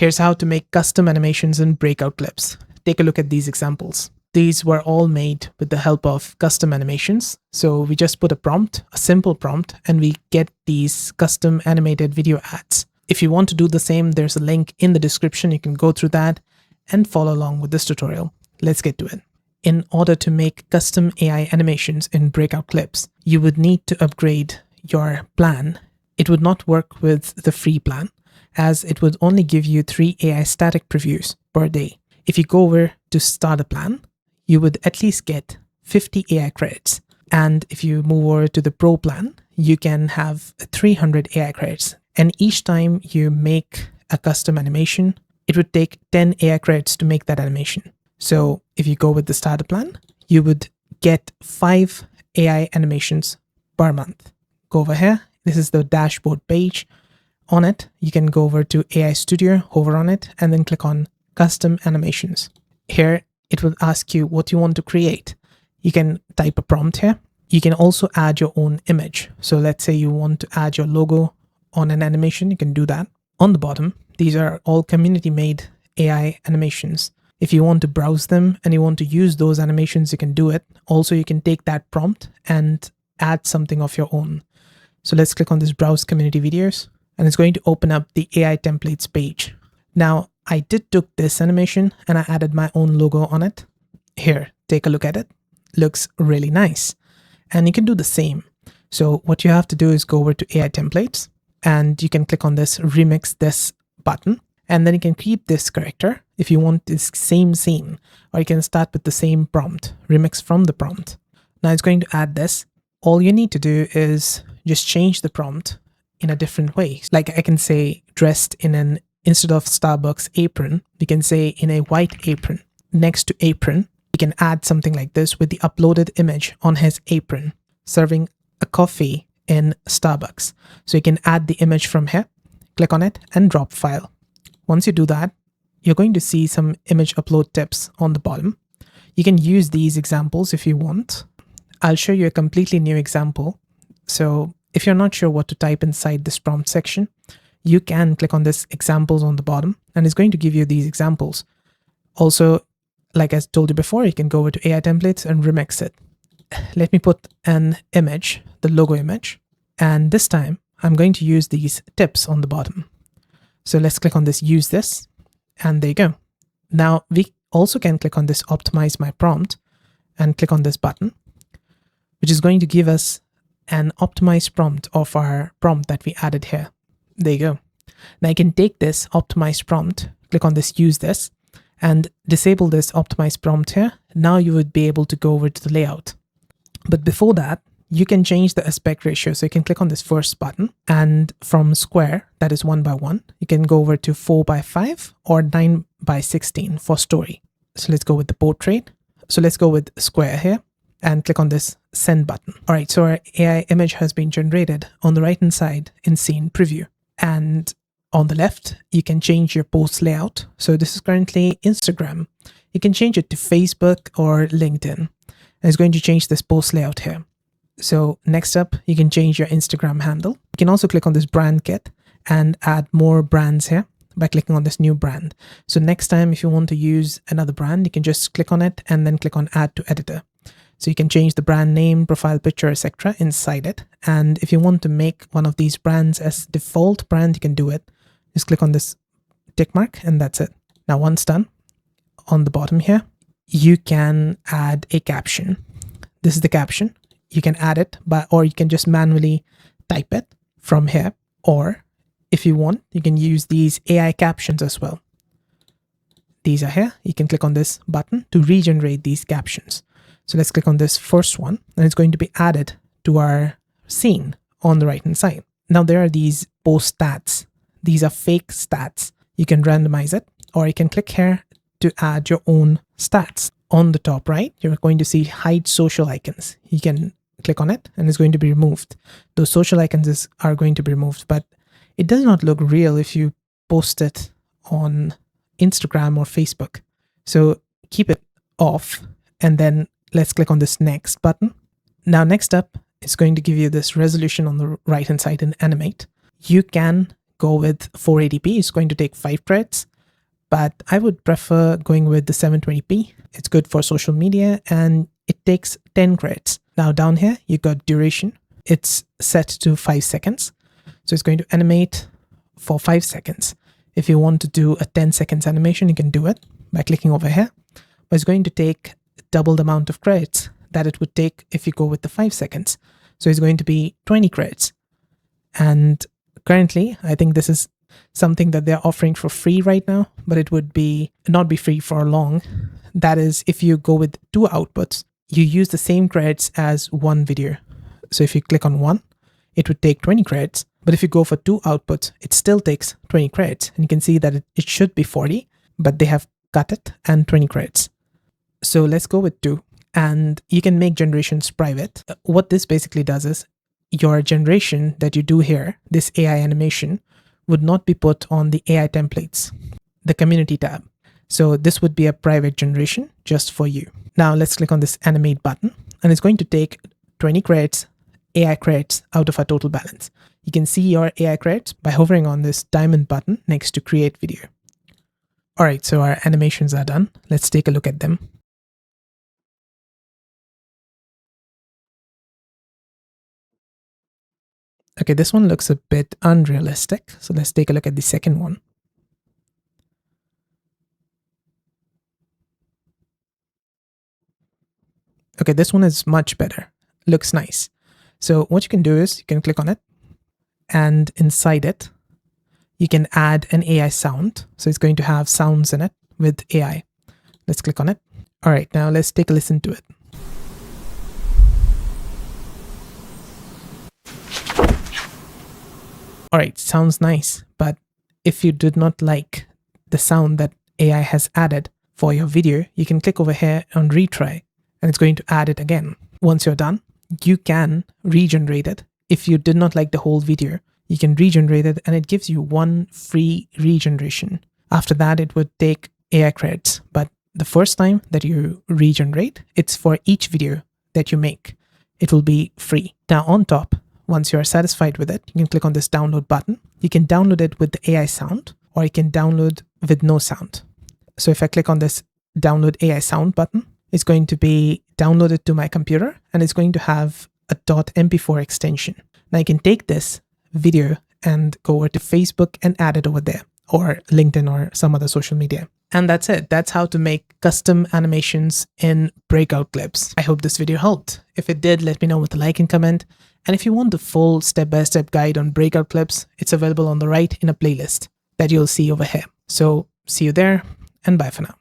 Here's how to make custom animations in Breakout clips. Take a look at these examples. These were all made with the help of custom animations. So we just put a prompt, a simple prompt, and we get these custom animated video ads. If you want to do the same, there's a link in the description. You can go through that and follow along with this tutorial. Let's get to it. In order to make custom AI animations in Breakout clips, you would need to upgrade your plan. It would not work with the free plan, as it would only give you 3 AI static previews per day. If you go over to Starter plan, you would at least get 50 AI credits. And if you move over to the Pro plan, you can have 300 AI credits. And each time you make a custom animation, it would take 10 AI credits to make that animation. So if you go with the Starter plan, you would get 5 AI animations per month. Go over here. This is the dashboard page. On it, you can go over to AI Studio, hover on it, and then click on Custom Animations. Here, it will ask you what you want to create. You can type a prompt here. You can also add your own image. So let's say you want to add your logo on an animation, you can do that. On the bottom, these are all community-made AI animations. If you want to browse them and you want to use those animations, you can do it. Also, you can take that prompt and add something of your own. So let's click on this Browse Community Videos, and it's going to open up the AI templates page. Now, I took this animation and I added my own logo on it. Here, take a look at it. Looks really nice. And you can do the same. So what you have to do is go over to AI templates, and you can click on this Remix This button. And then you can keep this character if you want this same scene, or you can start with the same prompt, remix from the prompt. Now it's going to add this. All you need to do is just change the prompt in a different way. Like I can say dressed in an, instead of Starbucks apron, we can say in a white apron. Next to apron, we can add something like this with the uploaded image on his apron, serving a coffee in Starbucks. So you can add the image from here, click on it and drop file. Once you do that, you're going to see some image upload tips on the bottom. You can use these examples if you want. I'll show you a completely new example. So if you're not sure what to type inside this prompt section, you can click on this examples on the bottom, and it's going to give you these examples. Also, like I told you before, you can go over to AI templates and remix it. Let me put an image, the logo image, and this time I'm going to use these tips on the bottom. So let's click on this, use this, and there you go. Now we also can click on this optimize my prompt and click on this button, which is going to give us an optimized prompt of our prompt that we added here. There you go. Now you can take this optimized prompt, click on this, use this, and disable this optimized prompt here. Now you would be able to go over to the layout. But before that, you can change the aspect ratio. So you can click on this first button, and from square, that is 1:1, you can go over to 4:5 or 9:16 for story. So let's go with the portrait. So let's go with square here and click on this send button. All right, so our AI image has been generated on the right hand side in scene preview. And on the left, you can change your post layout. So this is currently Instagram. You can change it to Facebook or LinkedIn. And it's going to change this post layout here. So next up, you can change your Instagram handle. You can also click on this brand kit and add more brands here by clicking on this new brand. So next time, if you want to use another brand, you can just click on it and then click on add to editor. So you can change the brand name, profile picture, etc. inside it. And if you want to make one of these brands as default brand, you can do it. Just click on this tick mark and that's it. Now, once done, on the bottom here, you can add a caption. This is the caption. You can add it or you can just manually type it from here. Or if you want, you can use these AI captions as well. These are here. You can click on this button to regenerate these captions. So let's click on this first one, and it's going to be added to our scene on the right hand side. Now there are these post stats. These are fake stats. You can randomize it, or you can click here to add your own stats. On the top right, you're going to see hide social icons. You can click on it and it's going to be removed. Those social icons are going to be removed, but it does not look real if you post it on Instagram or Facebook. So keep it off, and then let's click on this next button. Now, next up, it's going to give you this resolution on the right hand side in animate. You can go with 480p. It's going to take 5 credits. but I would prefer going with the 720p. It's good for social media and it takes 10 credits. Now down here, you got duration. It's set to 5 seconds. So it's going to animate for 5 seconds. If you want to do a 10 seconds animation, you can do it by clicking over here. But it's going to take double the amount of credits that it would take if you go with the 5 seconds. So it's going to be 20 credits. And currently, I think this is something that they're offering for free right now, but it would not be free for long. That is, if you go with 2 outputs, you use the same credits as one video. So if you click on one, it would take 20 credits. But if you go for 2 outputs, it still takes 20 credits. And you can see that it should be 40, but they have cut it and 20 credits. So let's go with 2. And you can make generations private. What this basically does is your generation that you do here, this AI animation, would not be put on the AI templates, the community tab. So this would be a private generation just for you. Now let's click on this animate button and it's going to take 20 credits, AI credits out of our total balance. You can see your AI credits by hovering on this diamond button next to create video. All right, so our animations are done. Let's take a look at them. Okay, this one looks a bit unrealistic. So let's take a look at the second one. Okay, this one is much better. Looks nice. So what you can do is you can click on it and inside it, you can add an AI sound. So it's going to have sounds in it with AI. Let's click on it. All right, now let's take a listen to it. All right, sounds nice, but if you did not like the sound that AI has added for your video, you can click over here on retry and it's going to add it again. Once you're done, you can regenerate it. If you did not like the whole video, you can regenerate it and it gives you 1 free regeneration. After that, it would take AI credits, but the first time that you regenerate, it's for each video that you make. It will be free. Now on top, once you're satisfied with it, you can click on this download button. You can download it with the AI sound or you can download with no sound. So if I click on this download AI sound button, it's going to be downloaded to my computer and it's going to have a .mp4 extension. Now you can take this video and go over to Facebook and add it over there or LinkedIn or some other social media. And that's it. That's how to make custom animations in Breakout clips. I hope this video helped. If it did, let me know with a like and comment. And if you want the full step-by-step guide on Breakout clips, it's available on the right in a playlist that you'll see over here. So see you there and bye for now.